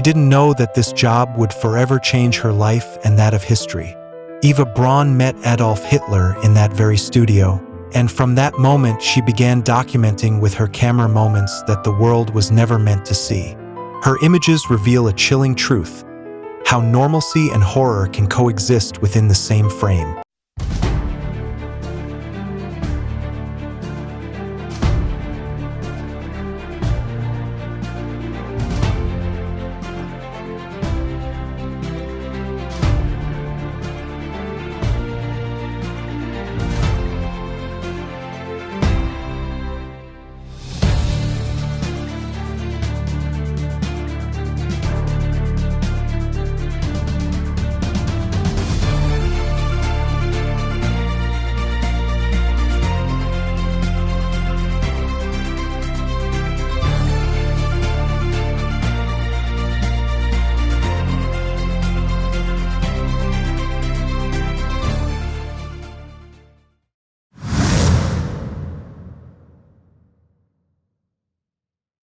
didn't know that this job would forever change her life and that of history. Eva Braun met Adolf Hitler in that very studio, and from that moment she began documenting with her camera moments that the world was never meant to see. Her images reveal a chilling truth: how normalcy and horror can coexist within the same frame.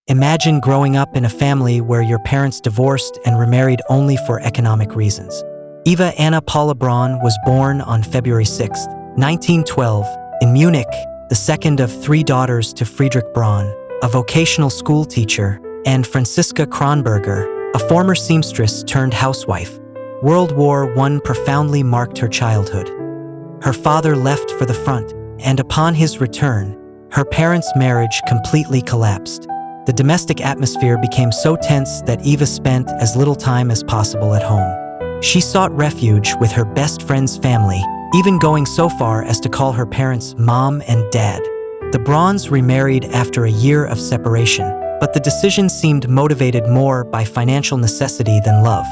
Imagine growing up in a family where your parents divorced and remarried only for economic reasons. Eva Anna Paula Braun was born on February 6, 1912, in Munich, the second of three daughters to Friedrich Braun, a vocational school teacher, and Franziska Kronberger, a former seamstress turned housewife. World War I profoundly marked her childhood. Her father left for the front, and upon his return, her parents' marriage completely collapsed. The domestic atmosphere became so tense that Eva spent as little time as possible at home. She sought refuge with her best friend's family, even going so far as to call her parents Mom and Dad. The Brauns remarried after a year of separation, but the decision seemed motivated more by financial necessity than love.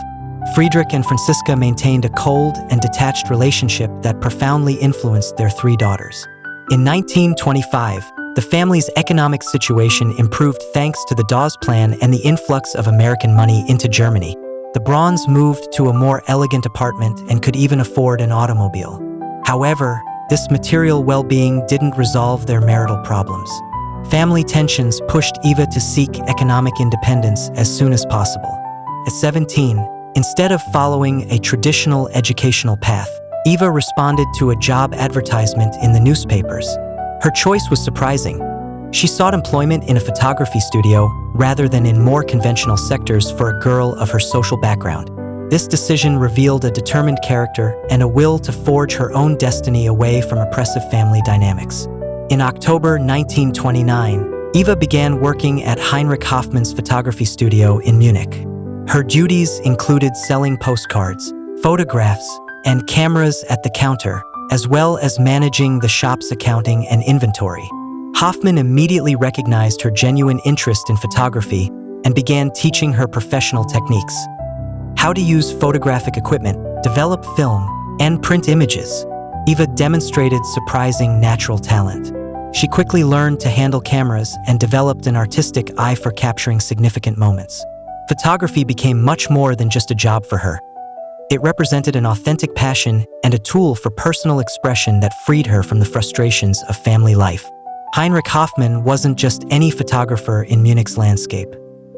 Friedrich and Franziska maintained a cold and detached relationship that profoundly influenced their three daughters. In 1925, the family's economic situation improved thanks to the Dawes Plan and the influx of American money into Germany. The Brauns moved to a more elegant apartment and could even afford an automobile. However, this material well-being didn't resolve their marital problems. Family tensions pushed Eva to seek economic independence as soon as possible. At 17, instead of following a traditional educational path, Eva responded to a job advertisement in the newspapers. Her choice was surprising. She sought employment in a photography studio rather than in more conventional sectors for a girl of her social background. This decision revealed a determined character and a will to forge her own destiny away from oppressive family dynamics. In October 1929, Eva began working at Heinrich Hoffmann's photography studio in Munich. Her duties included selling postcards, photographs, and cameras at the counter, as well as managing the shop's accounting and inventory. Hoffmann immediately recognized her genuine interest in photography and began teaching her professional techniques: how to use photographic equipment, develop film, and print images. Eva demonstrated surprising natural talent. She quickly learned to handle cameras and developed an artistic eye for capturing significant moments. Photography became much more than just a job for her. It represented an authentic passion and a tool for personal expression that freed her from the frustrations of family life. Heinrich Hoffmann wasn't just any photographer in Munich's landscape.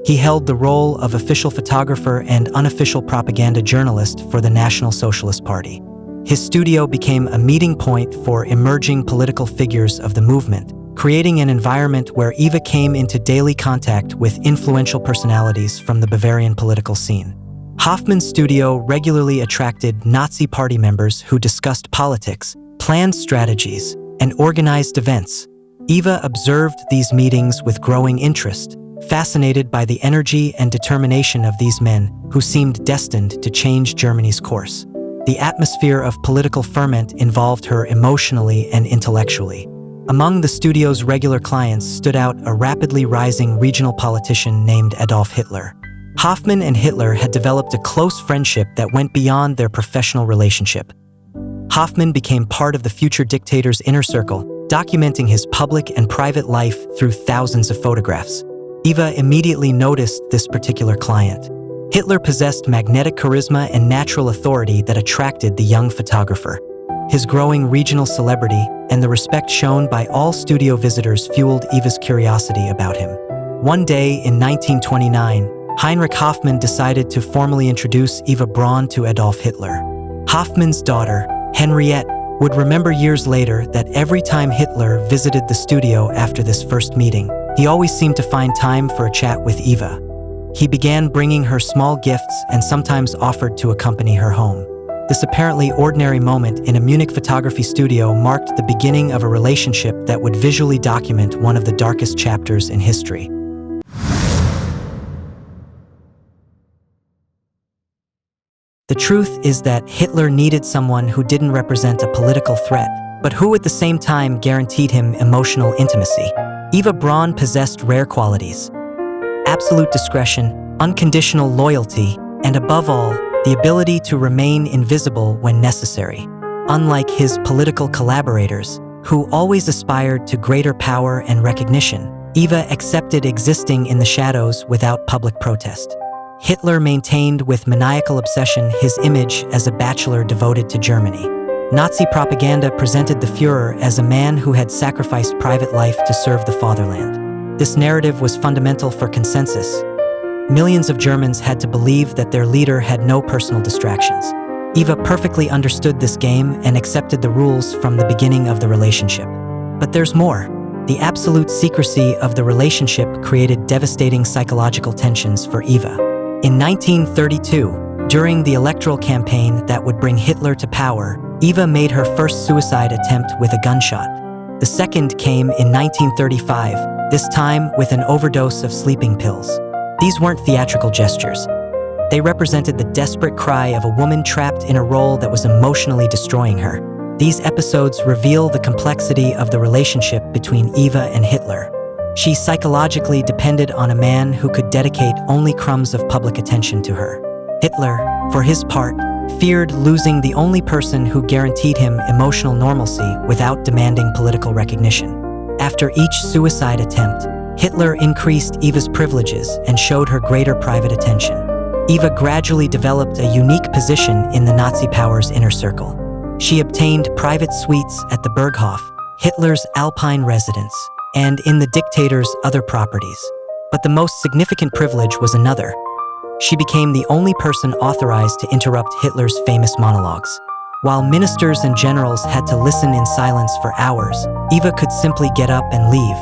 He held the role of official photographer and unofficial propaganda journalist for the National Socialist Party. His studio became a meeting point for emerging political figures of the movement, creating an environment where Eva came into daily contact with influential personalities from the Bavarian political scene. Hoffmann's studio regularly attracted Nazi party members who discussed politics, planned strategies, and organized events. Eva observed these meetings with growing interest, fascinated by the energy and determination of these men who seemed destined to change Germany's course. The atmosphere of political ferment involved her emotionally and intellectually. Among the studio's regular clients stood out a rapidly rising regional politician named Adolf Hitler. Hoffmann and Hitler had developed a close friendship that went beyond their professional relationship. Hoffmann became part of the future dictator's inner circle, documenting his public and private life through thousands of photographs. Eva immediately noticed this particular client. Hitler possessed magnetic charisma and natural authority that attracted the young photographer. His growing regional celebrity and the respect shown by all studio visitors fueled Eva's curiosity about him. One day in 1929, Heinrich Hoffmann decided to formally introduce Eva Braun to Adolf Hitler. Hoffmann's daughter, Henriette, would remember years later that every time Hitler visited the studio after this first meeting, he always seemed to find time for a chat with Eva. He began bringing her small gifts and sometimes offered to accompany her home. This apparently ordinary moment in a Munich photography studio marked the beginning of a relationship that would visually document one of the darkest chapters in history. The truth is that Hitler needed someone who didn't represent a political threat, but who at the same time guaranteed him emotional intimacy. Eva Braun possessed rare qualities: absolute discretion, unconditional loyalty, and above all, the ability to remain invisible when necessary. Unlike his political collaborators, who always aspired to greater power and recognition, Eva accepted existing in the shadows without public protest. Hitler maintained with maniacal obsession his image as a bachelor devoted to Germany. Nazi propaganda presented the Führer as a man who had sacrificed private life to serve the fatherland. This narrative was fundamental for consensus. Millions of Germans had to believe that their leader had no personal distractions. Eva perfectly understood this game and accepted the rules from the beginning of the relationship. But there's more. The absolute secrecy of the relationship created devastating psychological tensions for Eva. In 1932, during the electoral campaign that would bring Hitler to power, Eva made her first suicide attempt with a gunshot. The second came in 1935, this time with an overdose of sleeping pills. These weren't theatrical gestures. They represented the desperate cry of a woman trapped in a role that was emotionally destroying her. These episodes reveal the complexity of the relationship between Eva and Hitler. She psychologically depended on a man who could dedicate only crumbs of public attention to her. Hitler, for his part, feared losing the only person who guaranteed him emotional normalcy without demanding political recognition. After each suicide attempt, Hitler increased Eva's privileges and showed her greater private attention. Eva gradually developed a unique position in the Nazi power's inner circle. She obtained private suites at the Berghof, Hitler's Alpine residence, and in the dictator's other properties. But the most significant privilege was another. She became the only person authorized to interrupt Hitler's famous monologues. While ministers and generals had to listen in silence for hours, Eva could simply get up and leave.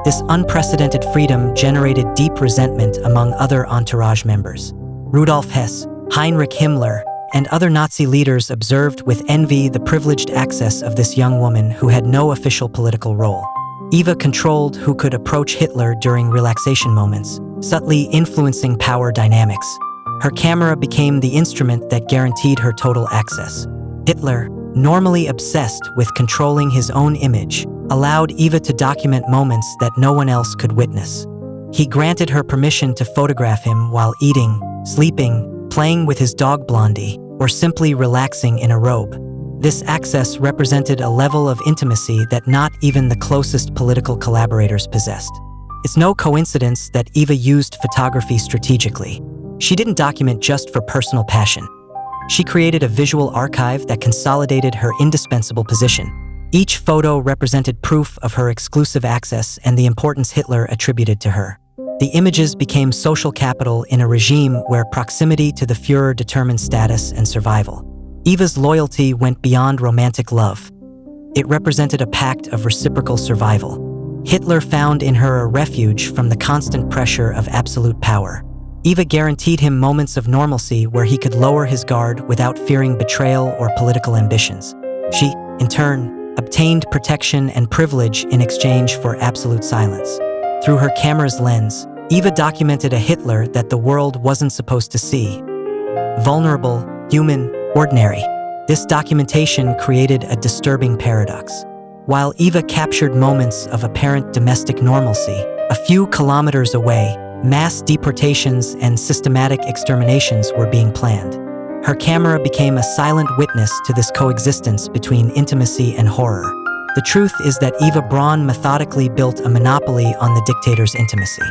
This unprecedented freedom generated deep resentment among other entourage members. Rudolf Hess, Heinrich Himmler, and other Nazi leaders observed with envy the privileged access of this young woman who had no official political role. Eva controlled who could approach Hitler during relaxation moments, subtly influencing power dynamics. Her camera became the instrument that guaranteed her total access. Hitler, normally obsessed with controlling his own image, allowed Eva to document moments that no one else could witness. He granted her permission to photograph him while eating, sleeping, playing with his dog Blondie, or simply relaxing in a robe. This access represented a level of intimacy that not even the closest political collaborators possessed. It's no coincidence that Eva used photography strategically. She didn't document just for personal passion. She created a visual archive that consolidated her indispensable position. Each photo represented proof of her exclusive access and the importance Hitler attributed to her. The images became social capital in a regime where proximity to the Führer determined status and survival. Eva's loyalty went beyond romantic love. It represented a pact of reciprocal survival. Hitler found in her a refuge from the constant pressure of absolute power. Eva guaranteed him moments of normalcy where he could lower his guard without fearing betrayal or political ambitions. She, in turn, obtained protection and privilege in exchange for absolute silence. Through her camera's lens, Eva documented a Hitler that the world wasn't supposed to see. Vulnerable, human, ordinary. This documentation created a disturbing paradox. While Eva captured moments of apparent domestic normalcy, a few kilometers away, mass deportations and systematic exterminations were being planned. Her camera became a silent witness to this coexistence between intimacy and horror. The truth is that Eva Braun methodically built a monopoly on the dictator's intimacy.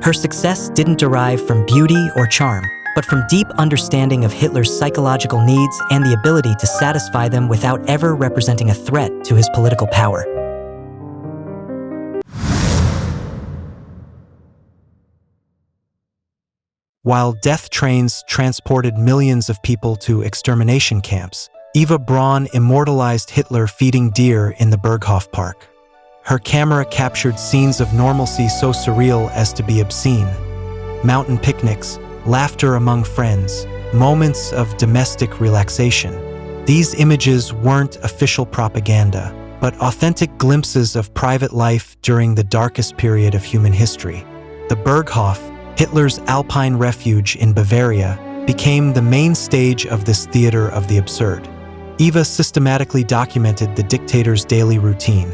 Her success didn't derive from beauty or charm, but from deep understanding of Hitler's psychological needs and the ability to satisfy them without ever representing a threat to his political power. While death trains transported millions of people to extermination camps, Eva Braun immortalized Hitler feeding deer in the Berghof Park. Her camera captured scenes of normalcy so surreal as to be obscene. Mountain picnics, laughter among friends, moments of domestic relaxation. These images weren't official propaganda, but authentic glimpses of private life during the darkest period of human history. The Berghof, Hitler's alpine refuge in Bavaria, became the main stage of this theater of the absurd. Eva systematically documented the dictator's daily routine.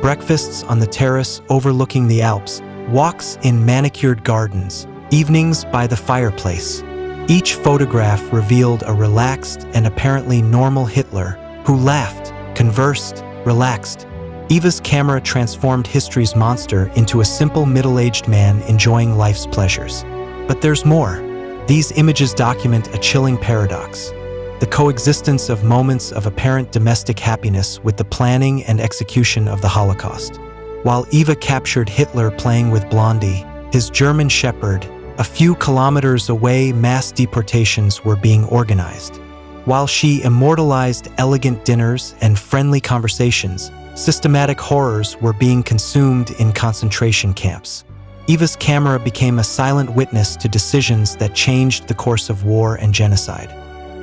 Breakfasts on the terrace overlooking the Alps, walks in manicured gardens, evenings by the fireplace. Each photograph revealed a relaxed and apparently normal Hitler who laughed, conversed, relaxed. Eva's camera transformed history's monster into a simple middle-aged man enjoying life's pleasures. But there's more. These images document a chilling paradox: the coexistence of moments of apparent domestic happiness with the planning and execution of the Holocaust. While Eva captured Hitler playing with Blondie, his German shepherd, a few kilometers away mass deportations were being organized. While she immortalized elegant dinners and friendly conversations, systematic horrors were being consumed in concentration camps. Eva's camera became a silent witness to decisions that changed the course of war and genocide.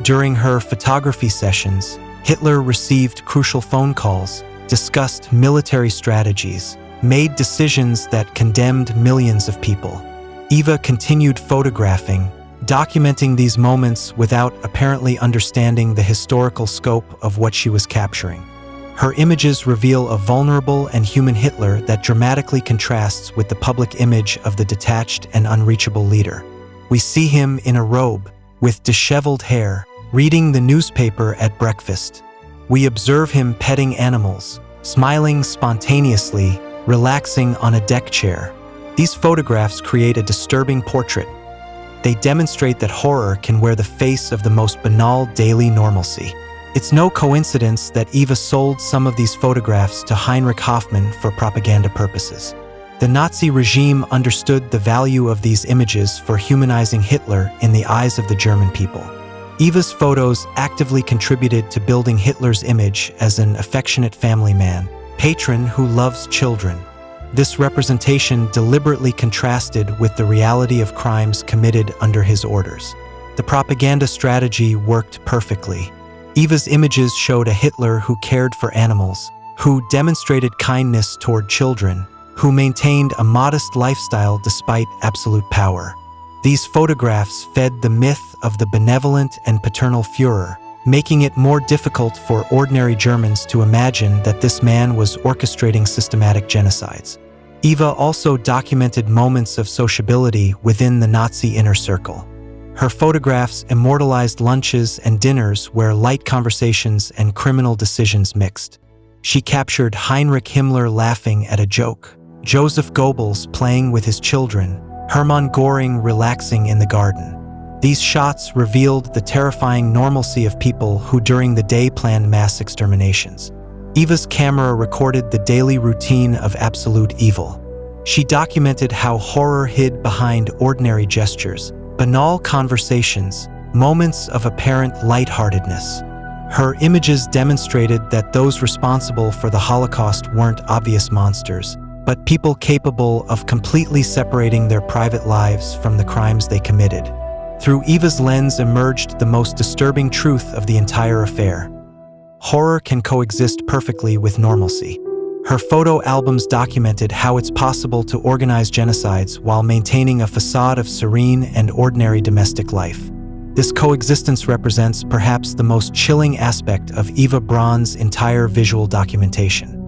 During her photography sessions, Hitler received crucial phone calls, discussed military strategies, made decisions that condemned millions of people. Eva continued photographing, documenting these moments without apparently understanding the historical scope of what she was capturing. Her images reveal a vulnerable and human Hitler that dramatically contrasts with the public image of the detached and unreachable leader. We see him in a robe, with disheveled hair, reading the newspaper at breakfast. We observe him petting animals, smiling spontaneously, relaxing on a deck chair. These photographs create a disturbing portrait. They demonstrate that horror can wear the face of the most banal daily normalcy. It's no coincidence that Eva sold some of these photographs to Heinrich Hoffmann for propaganda purposes. The Nazi regime understood the value of these images for humanizing Hitler in the eyes of the German people. Eva's photos actively contributed to building Hitler's image as an affectionate family man, patron who loves children. This representation deliberately contrasted with the reality of crimes committed under his orders. The propaganda strategy worked perfectly. Eva's images showed a Hitler who cared for animals, who demonstrated kindness toward children, who maintained a modest lifestyle despite absolute power. These photographs fed the myth of the benevolent and paternal Führer, making it more difficult for ordinary Germans to imagine that this man was orchestrating systematic genocides. Eva also documented moments of sociability within the Nazi inner circle. Her photographs immortalized lunches and dinners where light conversations and criminal decisions mixed. She captured Heinrich Himmler laughing at a joke, Joseph Goebbels playing with his children, Hermann Göring relaxing in the garden. These shots revealed the terrifying normalcy of people who during the day planned mass exterminations. Eva's camera recorded the daily routine of absolute evil. She documented how horror hid behind ordinary gestures, banal conversations, moments of apparent lightheartedness. Her images demonstrated that those responsible for the Holocaust weren't obvious monsters, but people capable of completely separating their private lives from the crimes they committed. Through Eva's lens emerged the most disturbing truth of the entire affair. Horror can coexist perfectly with normalcy. Her photo albums documented how it's possible to organize genocides while maintaining a facade of serene and ordinary domestic life. This coexistence represents perhaps the most chilling aspect of Eva Braun's entire visual documentation.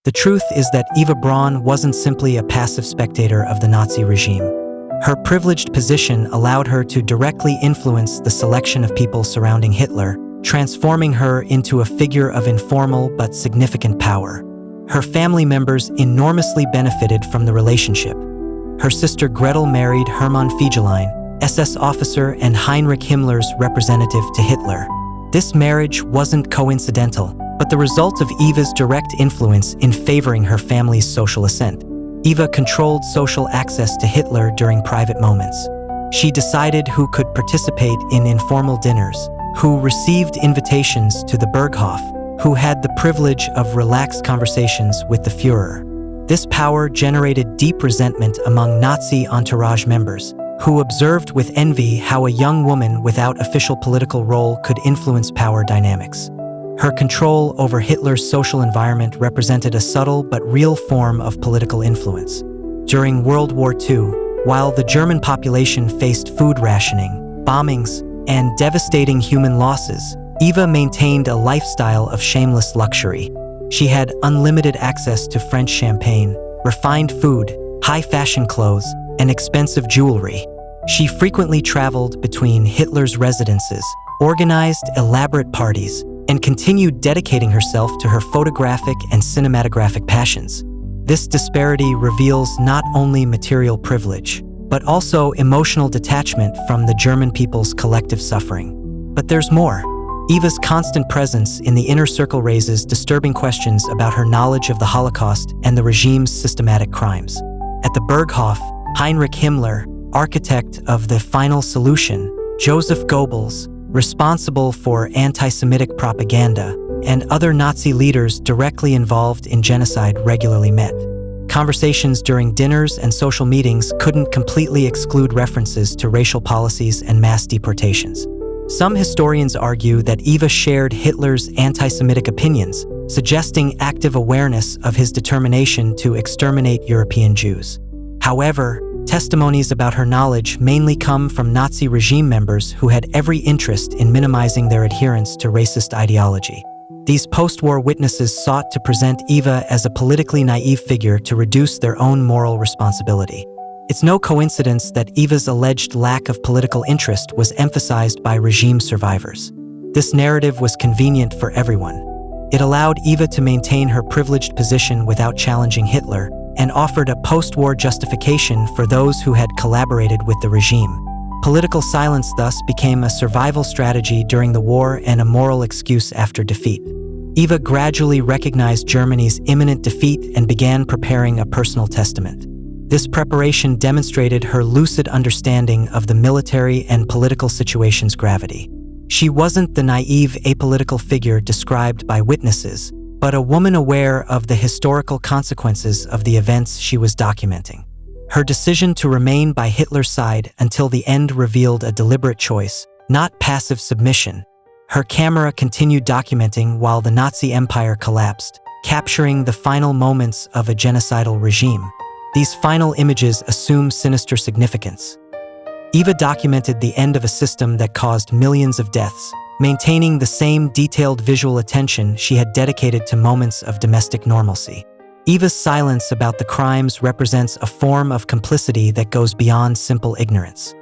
The truth is that Eva Braun wasn't simply a passive spectator of the Nazi regime. Her privileged position allowed her to directly influence the selection of people surrounding Hitler, transforming her into a figure of informal but significant power. Her family members enormously benefited from the relationship. Her sister Gretel married Hermann Fegelein, SS officer and Heinrich Himmler's representative to Hitler. This marriage wasn't coincidental, but the result of Eva's direct influence in favoring her family's social ascent. Eva controlled social access to Hitler during private moments. She decided who could participate in informal dinners, who received invitations to the Berghof, who had the privilege of relaxed conversations with the Führer. This power generated deep resentment among Nazi entourage members, who observed with envy how a young woman without official political role could influence power dynamics. Her control over Hitler's social environment represented a subtle but real form of political influence. During World War II, while the German population faced food rationing, bombings, and devastating human losses, Eva maintained a lifestyle of shameless luxury. She had unlimited access to French champagne, refined food, high-fashion clothes, and expensive jewelry. She frequently traveled between Hitler's residences, organized elaborate parties, and continued dedicating herself to her photographic and cinematographic passions. This disparity reveals not only material privilege, but also emotional detachment from the German people's collective suffering. But there's more. Eva's constant presence in the inner circle raises disturbing questions about her knowledge of the Holocaust and the regime's systematic crimes. At the Berghof, Heinrich Himmler, architect of the final solution, Joseph Goebbels, responsible for anti-Semitic propaganda, and other Nazi leaders directly involved in genocide regularly met. Conversations during dinners and social meetings couldn't completely exclude references to racial policies and mass deportations. Some historians argue that Eva shared Hitler's anti-Semitic opinions, suggesting active awareness of his determination to exterminate European Jews. However, testimonies about her knowledge mainly come from Nazi regime members who had every interest in minimizing their adherence to racist ideology. These post-war witnesses sought to present Eva as a politically naive figure to reduce their own moral responsibility. It's no coincidence that Eva's alleged lack of political interest was emphasized by regime survivors. This narrative was convenient for everyone. It allowed Eva to maintain her privileged position without challenging Hitler, and offered a post-war justification for those who had collaborated with the regime. Political silence thus became a survival strategy during the war and a moral excuse after defeat. Eva gradually recognized Germany's imminent defeat and began preparing a personal testament. This preparation demonstrated her lucid understanding of the military and political situation's gravity. She wasn't the naive, apolitical figure described by witnesses, but a woman aware of the historical consequences of the events she was documenting. Her decision to remain by Hitler's side until the end revealed a deliberate choice, not passive submission. Her camera continued documenting while the Nazi Empire collapsed, capturing the final moments of a genocidal regime. These final images assume sinister significance. Eva documented the end of a system that caused millions of deaths, maintaining the same detailed visual attention she had dedicated to moments of domestic normalcy. Eva's silence about the crimes represents a form of complicity that goes beyond simple ignorance.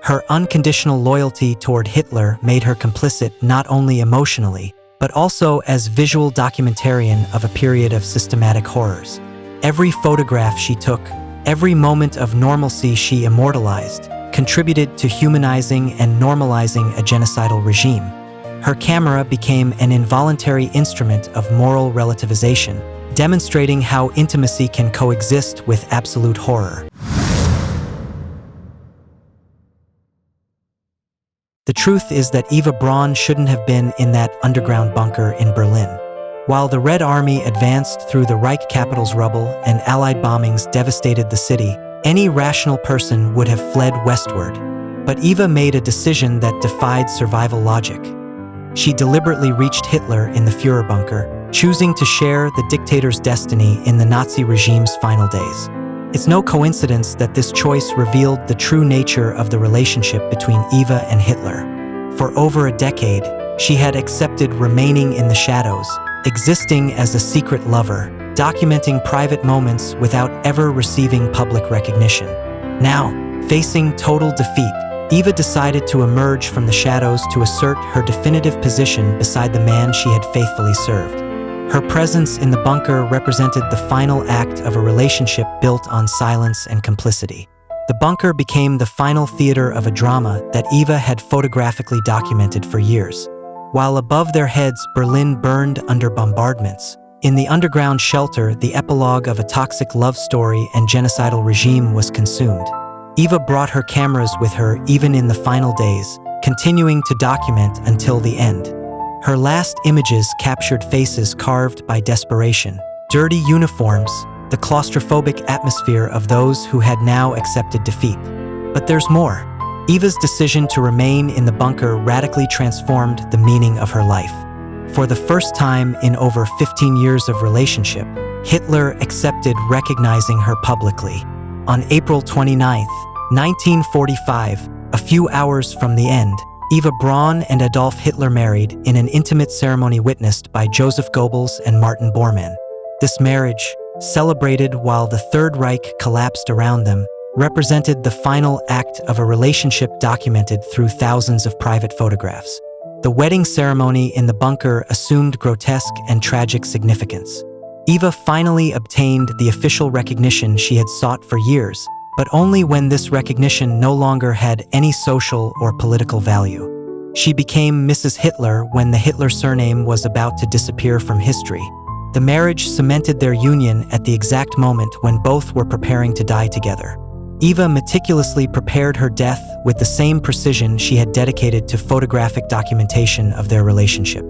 Her unconditional loyalty toward Hitler made her complicit not only emotionally, but also as visual documentarian of a period of systematic horrors. Every photograph she took, every moment of normalcy she immortalized, contributed to humanizing and normalizing a genocidal regime. Her camera became an involuntary instrument of moral relativization, demonstrating how intimacy can coexist with absolute horror. The truth is that Eva Braun shouldn't have been in that underground bunker in Berlin. While the Red Army advanced through the Reich capital's rubble and Allied bombings devastated the city, any rational person would have fled westward. But Eva made a decision that defied survival logic. She deliberately reached Hitler in the Führer bunker, choosing to share the dictator's destiny in the Nazi regime's final days. It's no coincidence that this choice revealed the true nature of the relationship between Eva and Hitler. For over a decade, she had accepted remaining in the shadows, existing as a secret lover, documenting private moments without ever receiving public recognition. Now, facing total defeat, Eva decided to emerge from the shadows to assert her definitive position beside the man she had faithfully served. Her presence in the bunker represented the final act of a relationship built on silence and complicity. The bunker became the final theater of a drama that Eva had photographically documented for years. While above their heads, Berlin burned under bombardments. In the underground shelter, the epilogue of a toxic love story and genocidal regime was consumed. Eva brought her cameras with her even in the final days, continuing to document until the end. Her last images captured faces carved by desperation, dirty uniforms, the claustrophobic atmosphere of those who had now accepted defeat. But there's more. Eva's decision to remain in the bunker radically transformed the meaning of her life. For the first time in over 15 years of relationship, Hitler accepted recognizing her publicly. On April 29, 1945, a few hours from the end, Eva Braun and Adolf Hitler married in an intimate ceremony witnessed by Joseph Goebbels and Martin Bormann. This marriage, celebrated while the Third Reich collapsed around them, represented the final act of a relationship documented through thousands of private photographs. The wedding ceremony in the bunker assumed grotesque and tragic significance. Eva finally obtained the official recognition she had sought for years, but only when this recognition no longer had any social or political value. She became Mrs. Hitler when the Hitler surname was about to disappear from history. The marriage cemented their union at the exact moment when both were preparing to die together. Eva meticulously prepared her death with the same precision she had dedicated to photographic documentation of their relationship.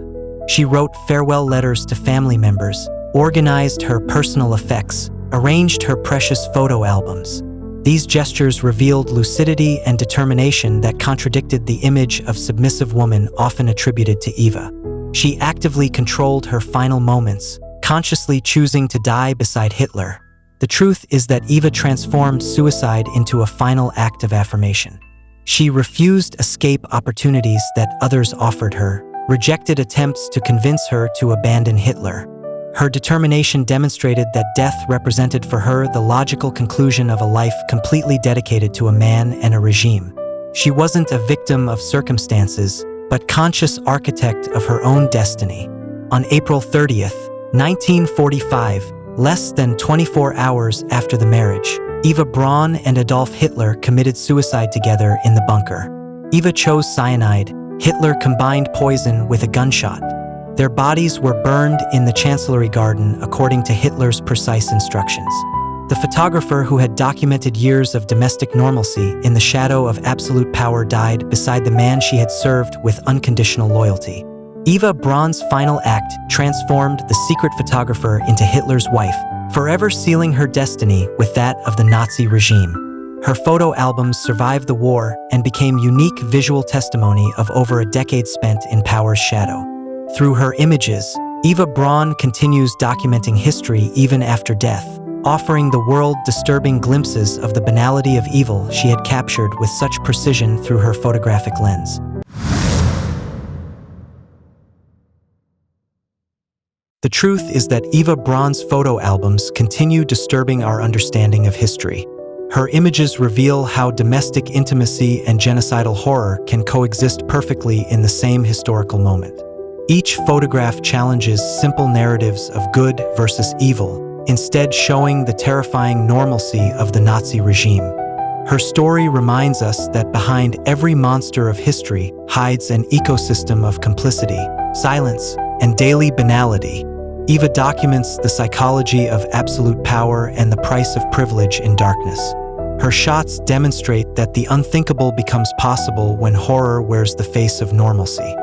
She wrote farewell letters to family members, organized her personal effects, arranged her precious photo albums. These gestures revealed lucidity and determination that contradicted the image of submissive woman often attributed to Eva. She actively controlled her final moments, consciously choosing to die beside Hitler. The truth is that Eva transformed suicide into a final act of affirmation. She refused escape opportunities that others offered her, rejected attempts to convince her to abandon Hitler. Her determination demonstrated that death represented for her the logical conclusion of a life completely dedicated to a man and a regime. She wasn't a victim of circumstances, but conscious architect of her own destiny. On April 30th, 1945, less than 24 hours after the marriage, Eva Braun and Adolf Hitler committed suicide together in the bunker. Eva chose cyanide, Hitler combined poison with a gunshot. Their bodies were burned in the Chancellery Garden according to Hitler's precise instructions. The photographer who had documented years of domestic normalcy in the shadow of absolute power died beside the man she had served with unconditional loyalty. Eva Braun's final act transformed the secret photographer into Hitler's wife, forever sealing her destiny with that of the Nazi regime. Her photo albums survived the war and became unique visual testimony of over a decade spent in power's shadow. Through her images, Eva Braun continues documenting history even after death, offering the world disturbing glimpses of the banality of evil she had captured with such precision through her photographic lens. The truth is that Eva Braun's photo albums continue disturbing our understanding of history. Her images reveal how domestic intimacy and genocidal horror can coexist perfectly in the same historical moment. Each photograph challenges simple narratives of good versus evil, instead showing the terrifying normalcy of the Nazi regime. Her story reminds us that behind every monster of history hides an ecosystem of complicity, silence, and daily banality. Eva documents the psychology of absolute power and the price of privilege in darkness. Her shots demonstrate that the unthinkable becomes possible when horror wears the face of normalcy.